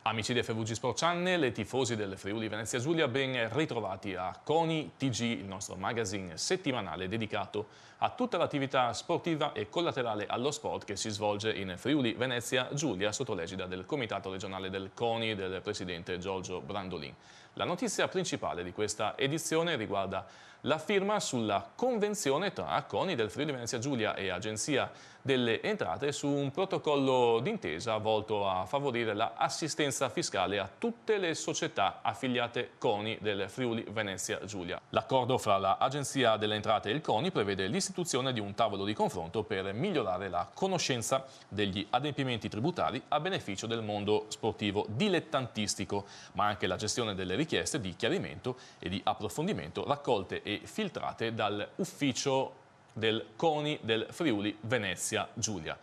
Amici del FVG Sport Channel e tifosi del Friuli Venezia Giulia, ben ritrovati a CONI TG, il nostro magazine settimanale dedicato a tutta l'attività sportiva e collaterale allo sport che si svolge in Friuli Venezia Giulia sotto l'egida del Comitato regionale del CONI del presidente Giorgio Brandolin. La notizia principale di questa edizione riguarda la firma sulla convenzione tra CONI del Friuli Venezia Giulia e Agenzia delle Entrate su un protocollo d'intesa volto a favorire l'assistenza fiscale a tutte le società affiliate CONI del Friuli Venezia Giulia. L'accordo fra l'Agenzia delle Entrate e il CONI prevede l'istituzione di un tavolo di confronto per migliorare la conoscenza degli adempimenti tributari a beneficio del mondo sportivo dilettantistico, ma anche la gestione delle richieste di chiarimento e di approfondimento raccolte e filtrate dall'ufficio del CONI del Friuli Venezia Giulia.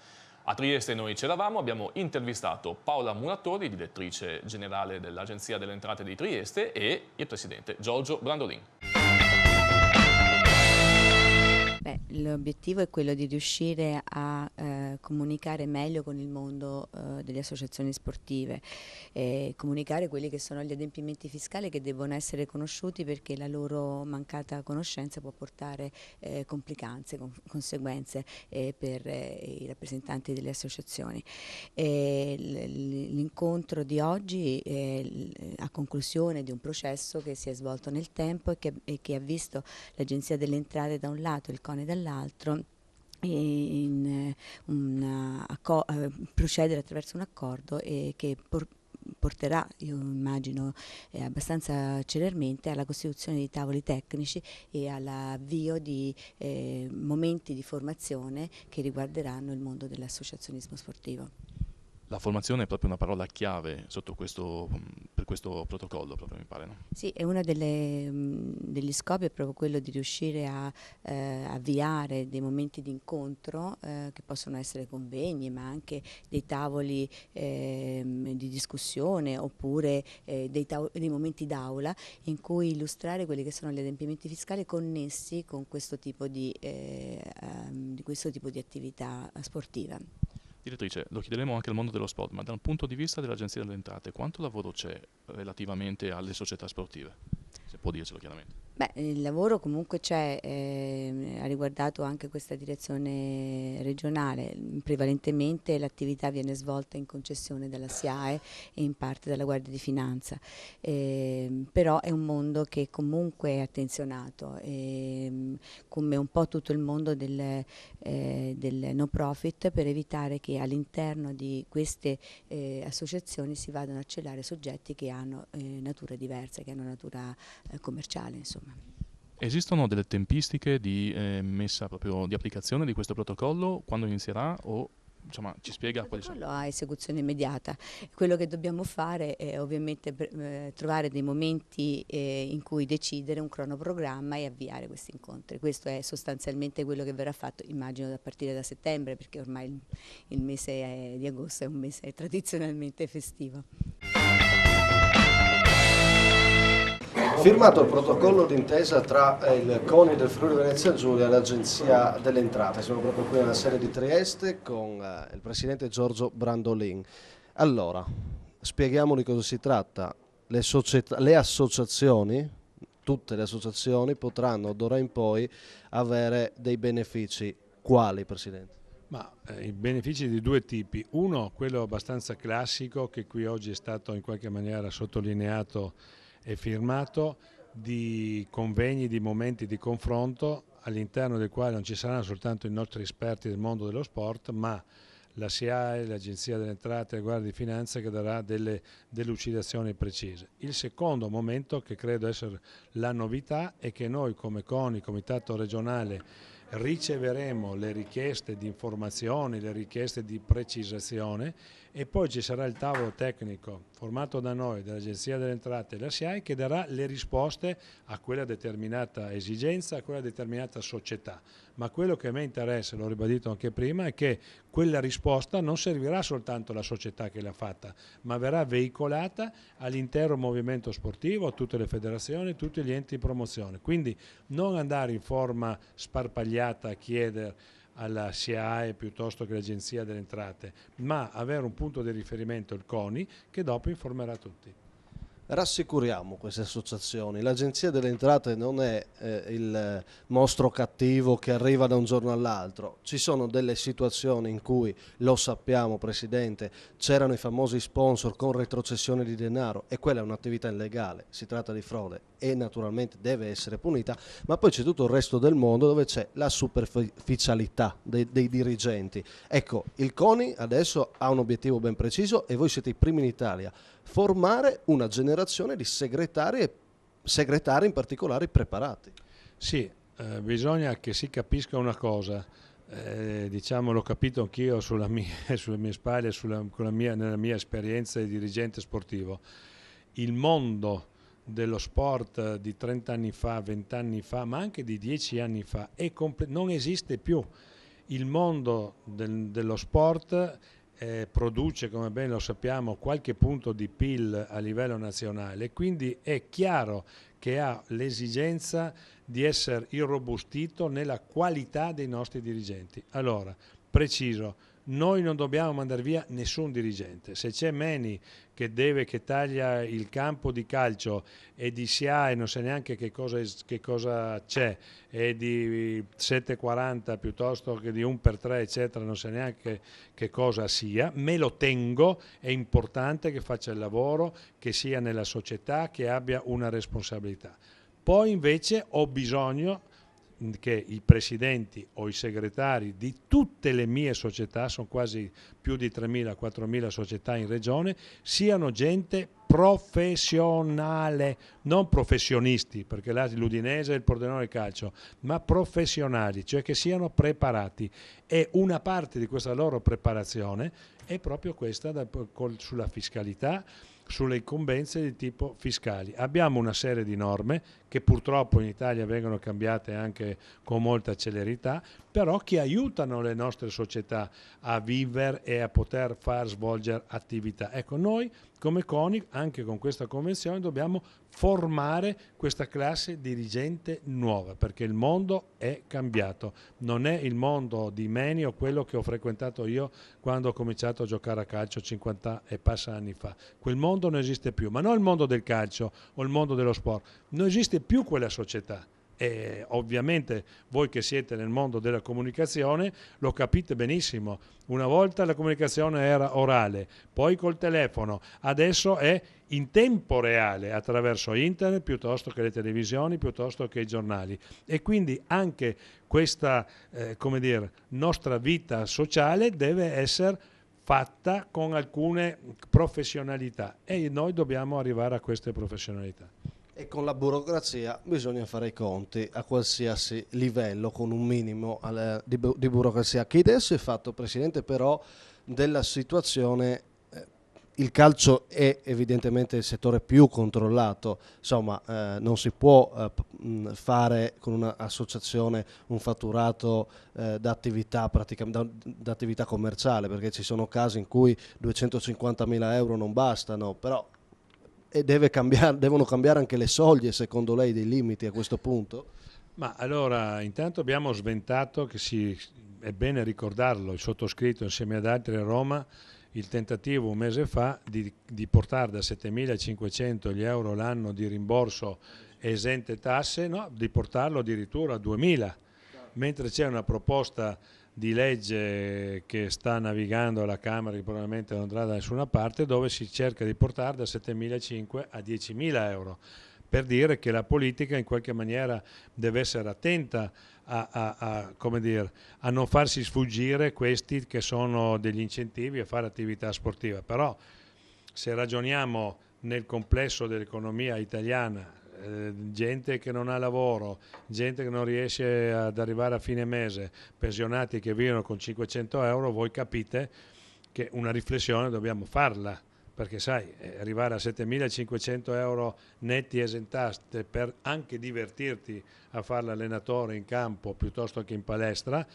A Trieste noi c'eravamo, abbiamo intervistato Paola Muratori, direttrice generale dell'Agenzia delle Entrate di Trieste, e il presidente Giorgio Brandolin. L'obiettivo è quello di riuscire a comunicare meglio con il mondo delle associazioni sportive, comunicare quelli che sono gli adempimenti fiscali che devono essere conosciuti, perché la loro mancata conoscenza può portare complicanze, conseguenze per i rappresentanti delle associazioni. L'incontro di oggi è a conclusione di un processo che si è svolto nel tempo e che ha visto l'Agenzia delle Entrate da un lato e il CONI dall'altro procedere attraverso un accordo che porterà, io immagino abbastanza celermente, alla costituzione di tavoli tecnici e all'avvio di momenti di formazione che riguarderanno il mondo dell'associazionismo sportivo. La formazione è proprio una parola chiave per questo protocollo, proprio, mi pare, no? Sì, è uno degli scopi è proprio quello di riuscire a avviare dei momenti di incontro che possono essere convegni, ma anche dei tavoli di discussione, oppure dei momenti d'aula in cui illustrare quelli che sono gli adempimenti fiscali connessi con questo tipo di attività sportiva. Direttrice, lo chiederemo anche al mondo dello sport, ma dal punto di vista dell'Agenzia delle Entrate, quanto lavoro c'è relativamente alle società sportive? Se può dircelo chiaramente. Beh, il lavoro comunque c'è, ha riguardato anche questa direzione regionale. Prevalentemente l'attività viene svolta in concessione dalla SIAE e in parte dalla Guardia di Finanza, però è un mondo che comunque è attenzionato, come un po' tutto il mondo del no profit, per evitare che all'interno di queste associazioni si vadano a celare soggetti che hanno natura diversa, che hanno natura commerciale, insomma. Esistono delle tempistiche di messa proprio di applicazione di questo protocollo? Quando inizierà o insomma, ci spiega quali sono? Il protocollo ha esecuzione immediata. Quello che dobbiamo fare è ovviamente trovare dei momenti in cui decidere un cronoprogramma e avviare questi incontri. Questo è sostanzialmente quello che verrà fatto, immagino, a partire da settembre, perché ormai il mese di agosto è un mese tradizionalmente festivo. Firmato il protocollo d'intesa tra il CONI del Friuli Venezia Giulia e l'Agenzia delle Entrate. Siamo proprio qui nella sede di Trieste con il presidente Giorgio Brandolin. Allora, spieghiamo di cosa si tratta. Le associazioni, tutte le associazioni, potranno d'ora in poi avere dei benefici. Quali, Presidente? I benefici di due tipi. Uno, quello abbastanza classico, che qui oggi è stato in qualche maniera sottolineato e firmato, di convegni, di momenti di confronto all'interno del quale non ci saranno soltanto i nostri esperti del mondo dello sport, ma la SIAE, l'Agenzia delle Entrate e la Guardia di Finanza, che darà delle delucidazioni precise. Il secondo momento, che credo essere la novità, è che noi come CONI, Comitato regionale, riceveremo le richieste di informazioni, le richieste di precisazione, e poi ci sarà il tavolo tecnico formato da noi, dall'Agenzia delle Entrate e della SIAE, che darà le risposte a quella determinata esigenza, a quella determinata società. Ma quello che a me interessa, l'ho ribadito anche prima, è che quella risposta non servirà soltanto alla società che l'ha fatta, ma verrà veicolata all'intero movimento sportivo, a tutte le federazioni, a tutti gli enti di promozione. Quindi non andare in forma sparpagliata a chiedere alla SIAE piuttosto che all'Agenzia delle Entrate, ma avere un punto di riferimento, il CONI, che dopo informerà tutti. Rassicuriamo queste associazioni, l'Agenzia delle Entrate non è il mostro cattivo che arriva da un giorno all'altro, ci sono delle situazioni in cui, lo sappiamo Presidente, c'erano i famosi sponsor con retrocessione di denaro e quella è un'attività illegale, si tratta di frode e naturalmente deve essere punita, ma poi c'è tutto il resto del mondo dove c'è la superficialità dei dirigenti. Ecco, il CONI adesso ha un obiettivo ben preciso e voi siete i primi in Italia: formare una generazione di segretari in particolare preparati. Sì, bisogna che si capisca una cosa, diciamo, l'ho capito anch'io sulle mie spalle, nella mia esperienza di dirigente sportivo. Il mondo dello sport di 30 anni fa, 20 anni fa, ma anche di 10 anni fa non esiste più. Il mondo dello sport produce, come ben lo sappiamo, qualche punto di PIL a livello nazionale, quindi è chiaro che ha l'esigenza di essere irrobustito nella qualità dei nostri dirigenti. Allora, preciso, noi non dobbiamo mandare via nessun dirigente. Se c'è Meni che taglia il campo di calcio e di SIAE non sa neanche che cosa c'è, e di 7,40 piuttosto che di 1x3 eccetera, non sa neanche che cosa sia, me lo tengo, è importante che faccia il lavoro, che sia nella società, che abbia una responsabilità. Poi invece ho bisogno che i presidenti o i segretari di tutte le mie società, sono quasi più di 3.000-4.000 società in regione, siano gente professionale, non professionisti, perché là l'Udinese e il Pordenone calcio, ma professionali, cioè che siano preparati, e una parte di questa loro preparazione è proprio questa sulla fiscalità, sulle incombenze di tipo fiscali. Abbiamo una serie di norme che purtroppo in Italia vengono cambiate anche con molta celerità, però che aiutano le nostre società a vivere e a poter far svolgere attività. Ecco, noi come CONI, anche con questa convenzione, dobbiamo formare questa classe dirigente nuova, perché il mondo è cambiato, non è il mondo di Meni o quello che ho frequentato io quando ho cominciato a giocare a calcio 50 e passa anni fa. Quel mondo non esiste più, ma non il mondo del calcio o il mondo dello sport, non esiste più quella società. E ovviamente voi che siete nel mondo della comunicazione lo capite benissimo. Una volta la comunicazione era orale, poi col telefono, adesso è in tempo reale attraverso internet piuttosto che le televisioni, piuttosto che i giornali, e quindi anche questa nostra vita sociale deve essere fatta con alcune professionalità e noi dobbiamo arrivare a queste professionalità. E con la burocrazia bisogna fare i conti a qualsiasi livello, con un minimo di burocrazia. Che idea si è fatto, Presidente, però della situazione? Il calcio è evidentemente il settore più controllato, insomma non si può fare con un'associazione un fatturato d'attività commerciale, perché ci sono casi in cui 250.000 euro non bastano, però devono cambiare anche le soglie, secondo lei, dei limiti a questo punto? Ma allora, intanto abbiamo sventato, è bene ricordarlo, il sottoscritto insieme ad altri a Roma, il tentativo un mese fa di portare da 7.500 gli euro l'anno di rimborso esente tasse, no, di portarlo addirittura a 2.000, mentre c'è una proposta di legge che sta navigando alla Camera, che probabilmente non andrà da nessuna parte, dove si cerca di portare da 7.500 a 10.000 euro, per dire che la politica in qualche maniera deve essere attenta a non farsi sfuggire questi che sono degli incentivi a fare attività sportiva. Però se ragioniamo nel complesso dell'economia italiana, gente che non ha lavoro, gente che non riesce ad arrivare a fine mese, pensionati che vivono con 500 euro, voi capite che una riflessione dobbiamo farla, perché sai, arrivare a 7.500 euro netti esentaste per anche divertirti a fare l'allenatore in campo piuttosto che in palestra,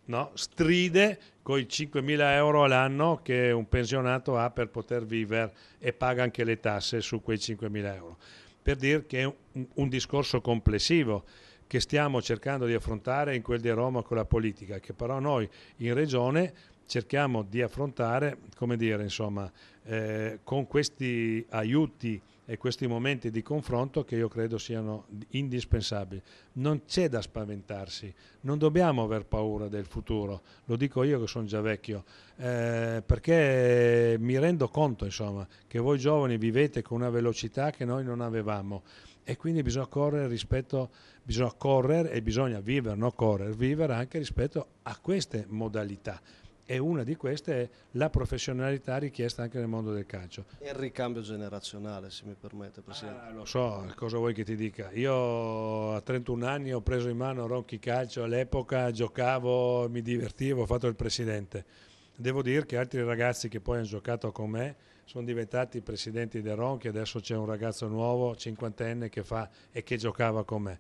no? Stride con i 5.000 euro all'anno che un pensionato ha per poter vivere e paga anche le tasse su quei 5.000 euro. Per dire che è un discorso complessivo che stiamo cercando di affrontare in quel di Roma con la politica, che però noi in Regione cerchiamo di affrontare, come dire, insomma, con questi aiuti e questi momenti di confronto che io credo siano indispensabili. Non c'è da spaventarsi, non dobbiamo aver paura del futuro, lo dico io che sono già vecchio, perché mi rendo conto, insomma, che voi giovani vivete con una velocità che noi non avevamo e quindi bisogna correre bisogna correre e bisogna vivere, no correre, vivere anche rispetto a queste modalità. E una di queste è la professionalità richiesta anche nel mondo del calcio. E il ricambio generazionale, se mi permette, Presidente. Lo so, cosa vuoi che ti dica? Io a 31 anni ho preso in mano Ronchi Calcio, all'epoca giocavo, mi divertivo, ho fatto il presidente. Devo dire che altri ragazzi che poi hanno giocato con me sono diventati presidenti del Ronchi, adesso c'è un ragazzo nuovo, 50enne, che fa e che giocava con me.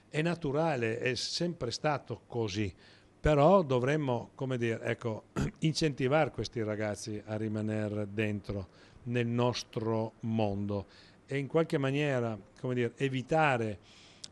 È naturale, è sempre stato così. Però dovremmo, come dire, ecco, incentivare questi ragazzi a rimanere dentro nel nostro mondo e in qualche maniera, come dire, evitare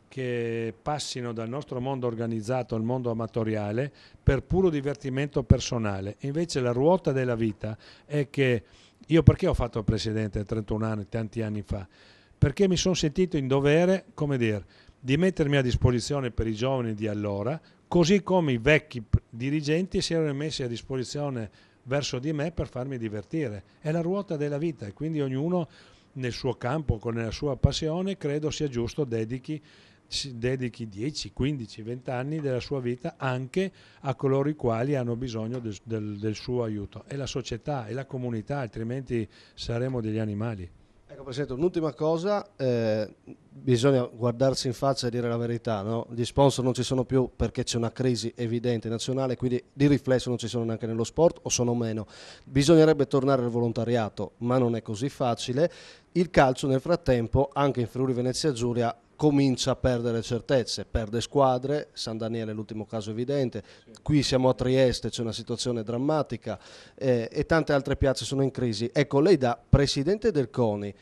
che passino dal nostro mondo organizzato al mondo amatoriale per puro divertimento personale. Invece la ruota della vita è che io perché ho fatto il presidente a 31 anni, tanti anni fa? Perché mi sono sentito in dovere, come dire, di mettermi a disposizione per i giovani di allora, così come i vecchi dirigenti si erano messi a disposizione verso di me per farmi divertire. È la ruota della vita e quindi ognuno nel suo campo, con la sua passione, credo sia giusto dedichi 10, 15, 20 anni della sua vita anche a coloro i quali hanno bisogno del suo aiuto. È la società, è la comunità, altrimenti saremo degli animali. Ecco Presidente, un'ultima cosa, bisogna guardarsi in faccia e dire la verità, no? Gli sponsor non ci sono più perché c'è una crisi evidente nazionale, quindi di riflesso non ci sono neanche nello sport o sono meno. Bisognerebbe tornare al volontariato, ma non è così facile. Il calcio nel frattempo, anche in Friuli Venezia Giulia, comincia a perdere certezze, perde squadre, San Daniele è l'ultimo caso evidente, qui siamo a Trieste, c'è una situazione drammatica e tante altre piazze sono in crisi. Ecco, lei da Presidente del CONI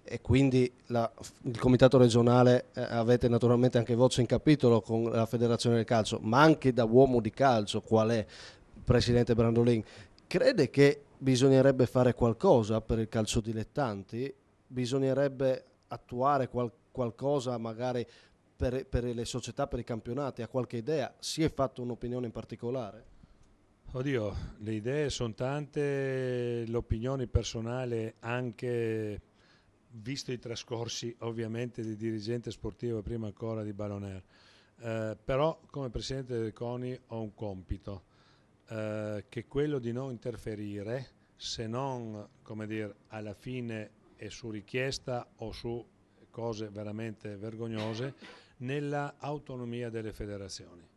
e quindi il Comitato regionale avete naturalmente anche voce in capitolo con la Federazione del Calcio, ma anche da uomo di calcio, qual è Presidente Brandolin, crede che bisognerebbe fare qualcosa per il calcio dilettanti? Bisognerebbe attuare qualcosa magari per le società, per i campionati? Ha qualche idea? Si è fatto un'opinione in particolare? Oddio, le idee sono tante, l'opinione personale anche visto i trascorsi ovviamente di dirigente sportivo prima ancora di Balloner. Però come Presidente del CONI ho un compito che è quello di non interferire se non, come dire, alla fine e su richiesta o su cose veramente vergognose, nella autonomia delle federazioni.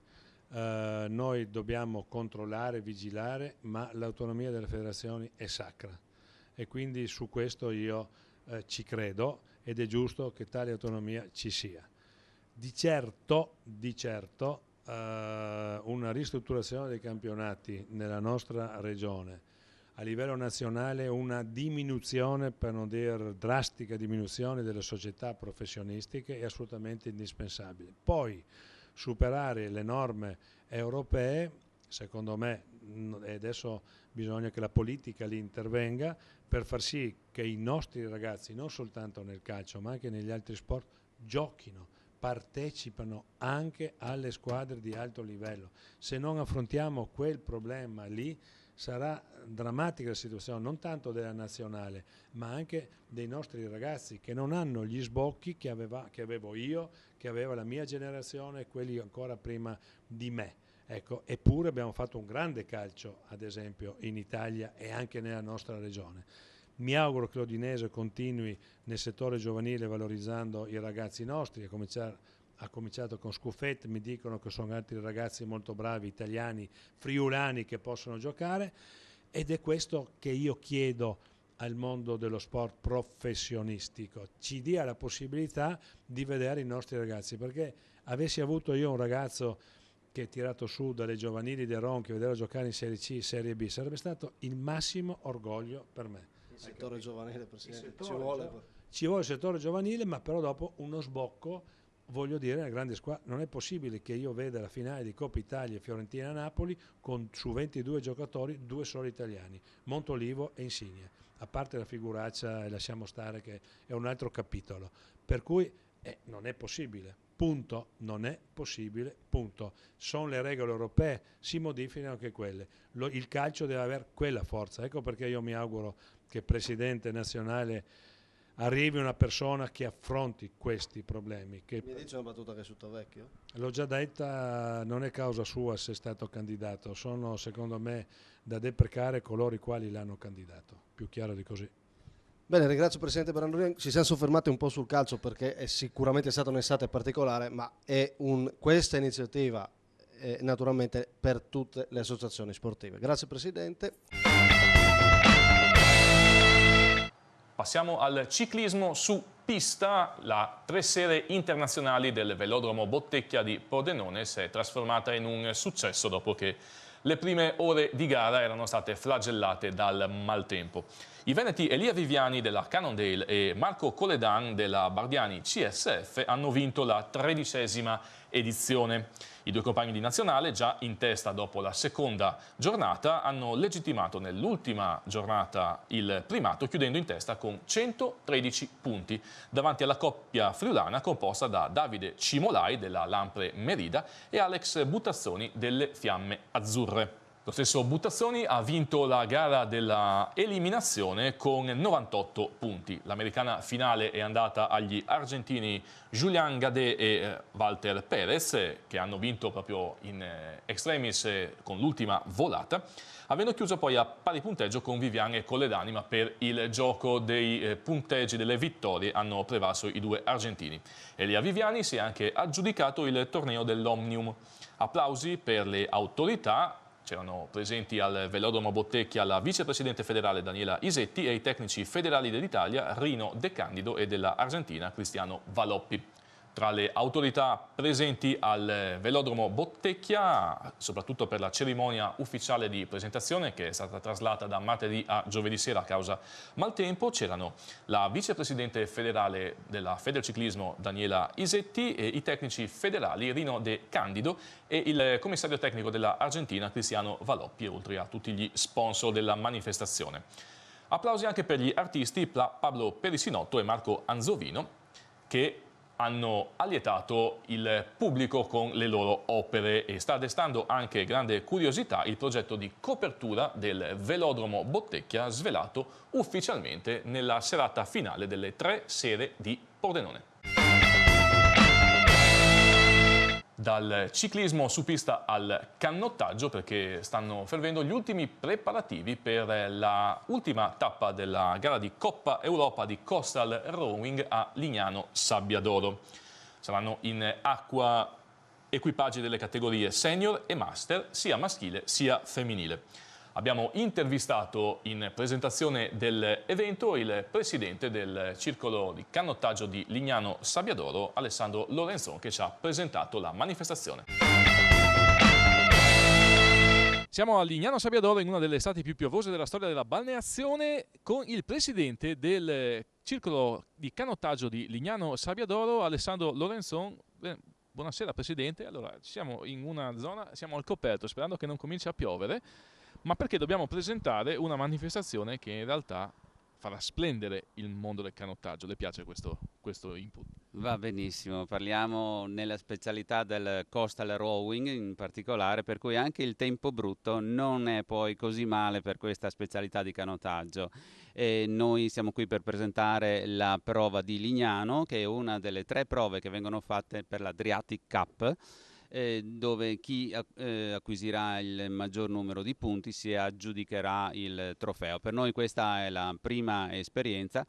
Noi dobbiamo controllare, vigilare, ma l'autonomia delle federazioni è sacra e quindi su questo io ci credo ed è giusto che tale autonomia ci sia. Di certo una ristrutturazione dei campionati nella nostra regione a livello nazionale, una diminuzione, per non dire drastica diminuzione delle società professionistiche è assolutamente indispensabile. Poi superare le norme europee, secondo me, e adesso bisogna che la politica lì intervenga per far sì che i nostri ragazzi, non soltanto nel calcio ma anche negli altri sport, giochino, partecipano anche alle squadre di alto livello. Se non affrontiamo quel problema lì sarà drammatica la situazione, non tanto della nazionale, ma anche dei nostri ragazzi che non hanno gli sbocchi che avevo io, che aveva la mia generazione e quelli ancora prima di me. Ecco, eppure abbiamo fatto un grande calcio, ad esempio, in Italia e anche nella nostra regione. Mi auguro che l'Udinese continui nel settore giovanile valorizzando i ragazzi nostri, ha cominciato con Scuffet, mi dicono che sono altri ragazzi molto bravi, italiani, friulani che possono giocare ed è questo che io chiedo al mondo dello sport professionistico, ci dia la possibilità di vedere i nostri ragazzi, perché avessi avuto io un ragazzo che è tirato su dalle giovanili del Ronchi, vederlo giocare in Serie C, Serie B, sarebbe stato il massimo orgoglio per me. Il settore giovanile, Presidente, ci vuole il settore giovanile, ma però dopo uno sbocco, voglio dire, nella grande squadra. Non è possibile che io veda la finale di Coppa Italia e Fiorentina-Napoli con su 22 giocatori 2 soli italiani, Montolivo e Insigne, a parte la figuraccia, e lasciamo stare che è un altro capitolo, per cui non è possibile. Punto, non è possibile, punto. Sono le regole europee, si modificano anche quelle. Il calcio deve avere quella forza, ecco perché io mi auguro che Presidente nazionale arrivi una persona che affronti questi problemi. Mi dice una battuta che è tutto vecchio? L'ho già detta, non è causa sua se è stato candidato, sono secondo me da deprecare coloro i quali l'hanno candidato, più chiaro di così. Bene, ringrazio il Presidente Brandolin. Ci siamo soffermati un po' sul calcio perché è sicuramente stata un'estate particolare, ma è questa iniziativa è naturalmente per tutte le associazioni sportive. Grazie Presidente. Passiamo al ciclismo su pista. La 3 sere internazionali del velodromo Bottecchia di Pordenone si è trasformata in un successo dopo che le prime ore di gara erano state flagellate dal maltempo. I veneti Elia Viviani della Cannondale e Marco Coledan della Bardiani CSF hanno vinto la 13ª edizione. I due compagni di nazionale, già in testa dopo la seconda giornata, hanno legittimato nell'ultima giornata il primato, chiudendo in testa con 113 punti, davanti alla coppia friulana composta da Davide Cimolai della Lampre Merida e Alex Buttazzoni delle Fiamme Azzurre. Lo stesso Buttazzoni ha vinto la gara della eliminazione con 98 punti. L'americana finale è andata agli argentini Julián Gadé e Walter Perez, che hanno vinto proprio in extremis con l'ultima volata, avendo chiuso poi a pari punteggio con Viviani e Colledani, ma per il gioco dei punteggi delle vittorie hanno prevalso i due argentini. Elia Viviani si è anche aggiudicato il torneo dell'Omnium. Applausi per le autorità. C'erano presenti al velodromo Bottecchia la vicepresidente federale Daniela Isetti e i tecnici federali dell'Italia Rino De Candido e della Argentina Cristiano Valoppi. Tra le autorità presenti al velodromo Bottecchia, soprattutto per la cerimonia ufficiale di presentazione che è stata traslata da martedì a giovedì sera a causa maltempo, c'erano la vicepresidente federale della Federciclismo Daniela Isetti e i tecnici federali Rino De Candido e il commissario tecnico della Argentina Cristiano Valoppi, oltre a tutti gli sponsor della manifestazione. Applausi anche per gli artisti Pablo Perisinotto e Marco Anzovino, che hanno allietato il pubblico con le loro opere e sta destando anche grande curiosità il progetto di copertura del velodromo Bottecchia svelato ufficialmente nella serata finale delle 3 sere di Pordenone. Dal ciclismo su pista al cannottaggio, perché stanno fervendo gli ultimi preparativi per la ultima tappa della gara di Coppa Europa di Coastal Rowing a Lignano Sabbiadoro. Saranno in acqua equipaggi delle categorie senior e master, sia maschile sia femminile. Abbiamo intervistato in presentazione dell'evento il presidente del circolo di cannottaggio di Lignano Sabbiadoro, Alessandro Lorenzon, che ci ha presentato la manifestazione. Siamo a Lignano Sabbiadoro in una delle estati più piovose della storia della balneazione con il presidente del circolo di cannottaggio di Lignano Sabbiadoro, Alessandro Lorenzon. Buonasera Presidente, allora siamo in una zona, siamo al coperto sperando che non cominci a piovere, ma perché dobbiamo presentare una manifestazione che in realtà farà splendere il mondo del canottaggio. Le piace questo input? Va benissimo, parliamo nella specialità del coastal rowing in particolare, per cui anche il tempo brutto non è poi così male per questa specialità di canottaggio. E noi siamo qui per presentare la prova di Lignano, che è una delle 3 prove che vengono fatte per l'Adriatic Cup, dove chi acquisirà il maggior numero di punti si aggiudicherà il trofeo. Per noi questa è la prima esperienza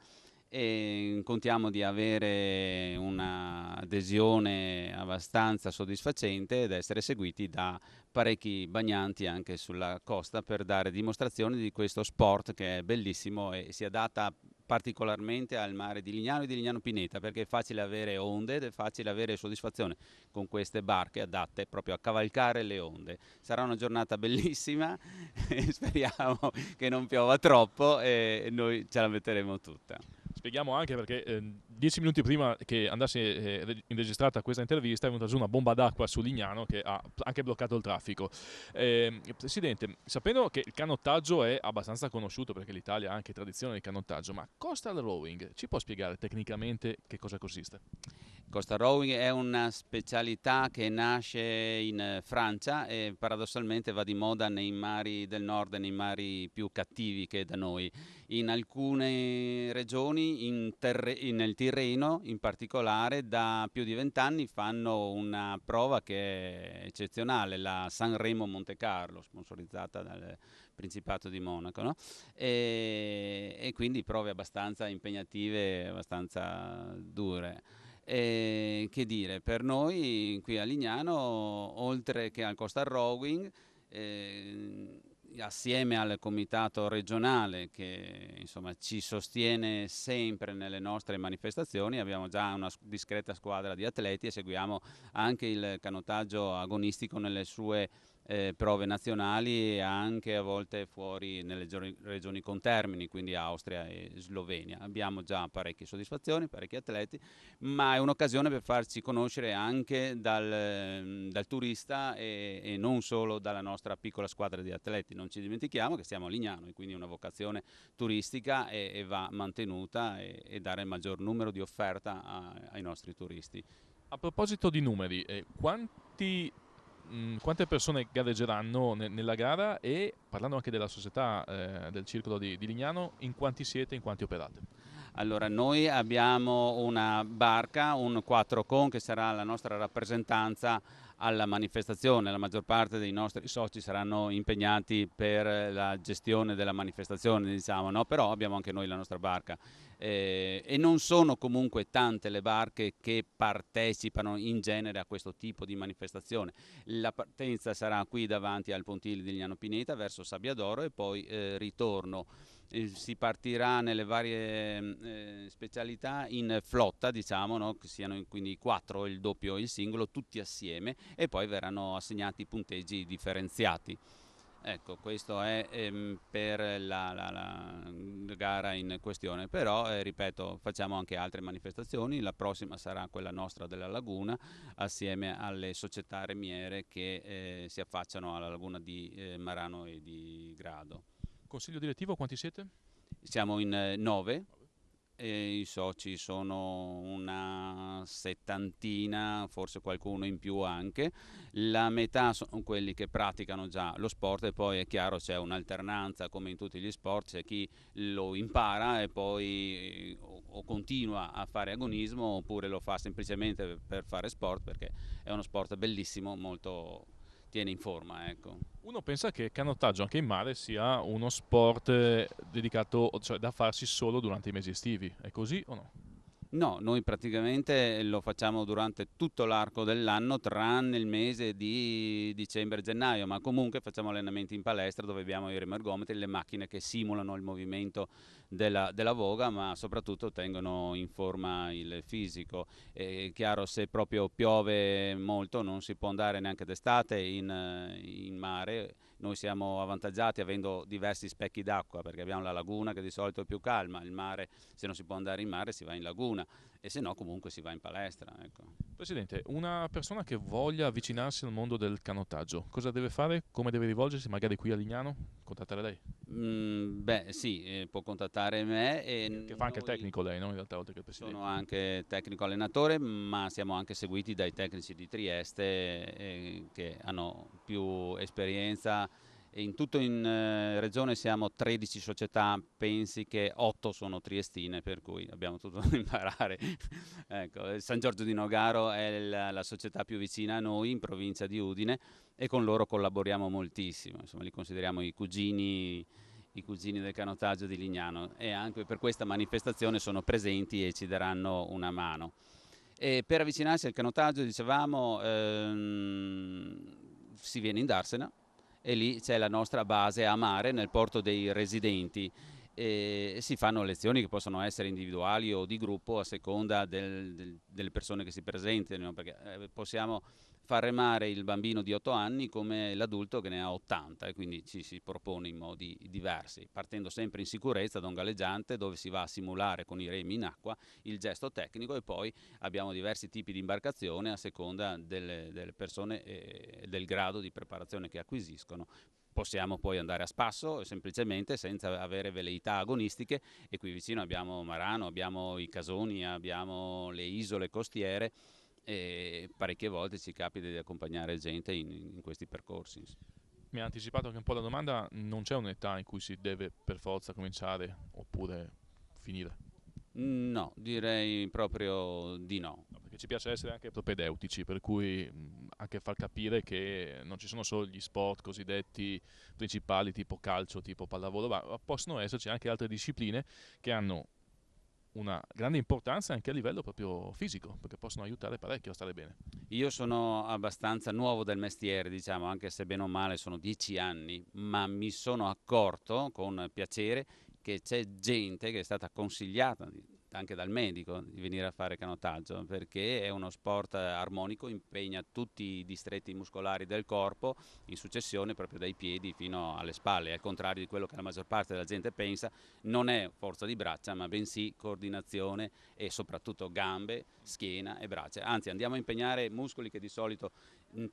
e contiamo di avere un'adesione abbastanza soddisfacente ed essere seguiti da parecchi bagnanti anche sulla costa per dare dimostrazioni di questo sport che è bellissimo e si adatta particolarmente al mare di Lignano e di Lignano Pineta, perché è facile avere onde ed è facile avere soddisfazione con queste barche adatte proprio a cavalcare le onde. Sarà una giornata bellissima e speriamo che non piova troppo e noi ce la metteremo tutta. Spieghiamo anche perché 10 minuti prima che andasse in registrata questa intervista è venuta giù una bomba d'acqua su Lignano che ha anche bloccato il traffico. Presidente, sapendo che il canottaggio è abbastanza conosciuto perché l'Italia ha anche tradizione del canottaggio, ma coastal rowing ci può spiegare tecnicamente che cosa consiste? Coastal rowing è una specialità che nasce in Francia e paradossalmente va di moda nei mari del nord, nei mari più cattivi che da noi. In alcune regioni, nel Tirreno in particolare, da più di 20 anni fanno una prova che è eccezionale, la Sanremo Monte Carlo, sponsorizzata dal Principato di Monaco, no? E quindi prove abbastanza impegnative, abbastanza dure. Che dire, per noi qui a Lignano, oltre che al coastal rowing, assieme al comitato regionale che insomma ci sostiene sempre nelle nostre manifestazioni, abbiamo già una discreta squadra di atleti e seguiamo anche il canottaggio agonistico nelle sue prove nazionali e anche a volte fuori nelle regioni contermini, quindi Austria e Slovenia. Abbiamo già parecchie soddisfazioni, parecchi atleti, ma è un'occasione per farci conoscere anche dal turista e non solo dalla nostra piccola squadra di atleti. Non ci dimentichiamo che siamo a Lignano e quindi una vocazione turistica e va mantenuta e dare il maggior numero di offerta ai nostri turisti. A proposito di numeri, quante persone gareggeranno nella gara e parlando anche della società del circolo di Lignano, in quanti siete, in quanti operate? Allora, noi abbiamo una barca, un 4 con che sarà la nostra rappresentanza alla manifestazione. La maggior parte dei nostri soci saranno impegnati per la gestione della manifestazione, diciamo, no? Però abbiamo anche noi la nostra barca. E non sono comunque tante le barche che partecipano in genere a questo tipo di manifestazione. La partenza sarà qui davanti al pontile di Lignano Pineta verso Sabbiadoro e poi ritorno. Si partirà nelle varie specialità in flotta, diciamo, no? Che siano quindi 4, il doppio e il singolo, tutti assieme e poi verranno assegnati punteggi differenziati. Ecco, questo è per la gara in questione, però ripeto, facciamo anche altre manifestazioni, la prossima sarà quella nostra della laguna assieme alle società remiere che si affacciano alla laguna di Marano e di Grado. Consiglio direttivo, quanti siete? Siamo in 9 e i soci sono una settantina, forse qualcuno in più anche. La metà sono quelli che praticano già lo sport e poi è chiaro c'è un'alternanza come in tutti gli sport, c'è chi lo impara e poi o continua a fare agonismo oppure lo fa semplicemente per fare sport perché è uno sport bellissimo, molto tiene in forma, ecco. Uno pensa che canottaggio anche in mare sia uno sport dedicato, cioè da farsi solo durante i mesi estivi, è così o no? No, noi praticamente lo facciamo durante tutto l'arco dell'anno, tranne il mese di dicembre-gennaio, ma comunque facciamo allenamenti in palestra dove abbiamo i remergometri, le macchine che simulano il movimento della voga, ma soprattutto tengono in forma il fisico. È chiaro, se proprio piove molto non si può andare neanche d'estate in mare. Noi siamo avvantaggiati avendo diversi specchi d'acqua perché abbiamo la laguna che di solito è più calma, il mare, se non si può andare in mare si va in laguna e se no comunque si va in palestra. Ecco. Presidente, una persona che voglia avvicinarsi al mondo del canottaggio, cosa deve fare? Come deve rivolgersi? Magari qui a Lignano? Contattare lei? Beh sì, può contattare me. Che fa anche il tecnico lei, no? In realtà oltre che il presidente. Sono anche tecnico allenatore, ma siamo anche seguiti dai tecnici di Trieste che hanno più esperienza. In tutto in regione siamo 13 società, pensi che 8 sono triestine, per cui abbiamo tutto da imparare. Ecco, San Giorgio di Nogaro è la società più vicina a noi in provincia di Udine e con loro collaboriamo moltissimo, insomma li consideriamo i cugini i cugini del canottaggio di Lignano, e anche per questa manifestazione sono presenti e ci daranno una mano. E per avvicinarsi al canottaggio, dicevamo, si viene in Darsena e lì c'è la nostra base a mare nel porto dei residenti. E si fanno lezioni che possono essere individuali o di gruppo a seconda delle persone che si presentano, perché possiamo far remare il bambino di 8 anni come l'adulto che ne ha 80, e quindi ci si propone in modi diversi, partendo sempre in sicurezza da un galleggiante dove si va a simulare con i remi in acqua il gesto tecnico, e poi abbiamo diversi tipi di imbarcazione a seconda delle persone e del grado di preparazione che acquisiscono. Possiamo poi andare a spasso semplicemente senza avere veleità agonistiche, e qui vicino abbiamo Marano, abbiamo i casoni, abbiamo le isole costiere, e parecchie volte ci capita di accompagnare gente in questi percorsi. Mi ha anticipato anche un po' la domanda, non c'è un'età in cui si deve per forza cominciare oppure finire? No, direi proprio di no. Perché ci piace essere anche propedeutici, per cui anche far capire che non ci sono solo gli sport cosiddetti principali tipo calcio, tipo pallavolo, ma possono esserci anche altre discipline che hanno una grande importanza anche a livello proprio fisico, perché possono aiutare parecchio a stare bene. Io sono abbastanza nuovo del mestiere, diciamo, anche se bene o male sono 10 anni, ma mi sono accorto con piacere che c'è gente che è stata consigliata anche dal medico di venire a fare canottaggio, perché è uno sport armonico, impegna tutti i distretti muscolari del corpo in successione proprio dai piedi fino alle spalle, al contrario di quello che la maggior parte della gente pensa. Non è forza di braccia, ma bensì coordinazione e soprattutto gambe, schiena e braccia. Anzi, andiamo a impegnare muscoli che di solito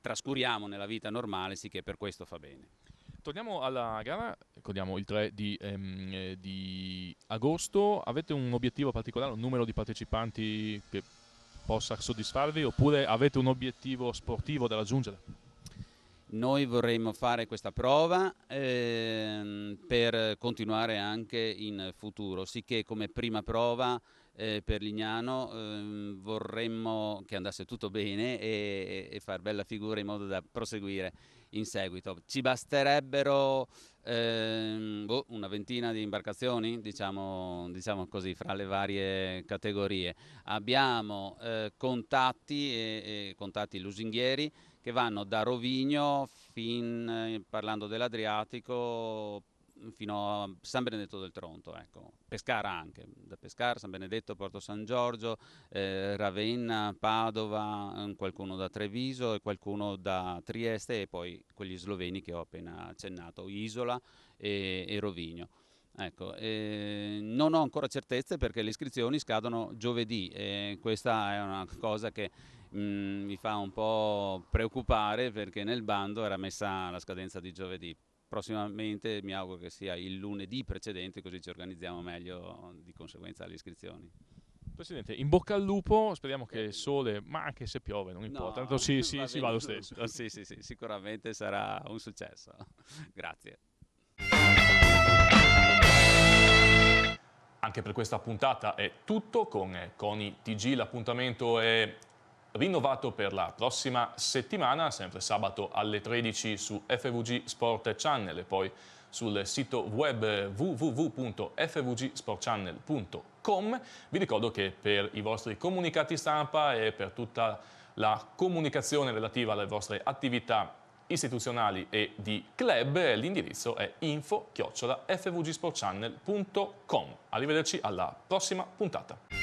trascuriamo nella vita normale, sì, che per questo fa bene. Torniamo alla gara, ricordiamo il 3 di agosto. Avete un obiettivo particolare, un numero di partecipanti che possa soddisfarvi, oppure avete un obiettivo sportivo da raggiungere? Noi vorremmo fare questa prova per continuare anche in futuro, sicché come prima prova per Lignano vorremmo che andasse tutto bene e far bella figura in modo da proseguire in seguito. Ci basterebbero una ventina di imbarcazioni, diciamo così, fra le varie categorie. Abbiamo contatti e contatti lusinghieri che vanno da Rovigno, parlando dell'Adriatico, fino a San Benedetto del Tronto, ecco. Pescara anche, da Pescara, San Benedetto, Porto San Giorgio, Ravenna, Padova, qualcuno da Treviso e qualcuno da Trieste, e poi quegli sloveni che ho appena accennato, Isola e Rovigno. Ecco, non ho ancora certezze perché le iscrizioni scadono giovedì, e questa è una cosa che mi fa un po' preoccupare, perché nel bando era messa la scadenza di giovedì. Prossimamente mi auguro che sia il lunedì precedente, così ci organizziamo meglio di conseguenza alle iscrizioni. Presidente, in bocca al lupo, speriamo che il sole, ma anche se piove, non importa, tanto si va lo stesso. Sì, sicuramente sarà un successo. Grazie. Anche per questa puntata è tutto con CONI TG, l'appuntamento è rinnovato per la prossima settimana, sempre sabato alle 13 su FVG Sport Channel e poi sul sito web www.fvgsportchannel.com. Vi ricordo che per i vostri comunicati stampa e per tutta la comunicazione relativa alle vostre attività istituzionali e di club, l'indirizzo è info@fvgsportchannel.com. Arrivederci alla prossima puntata.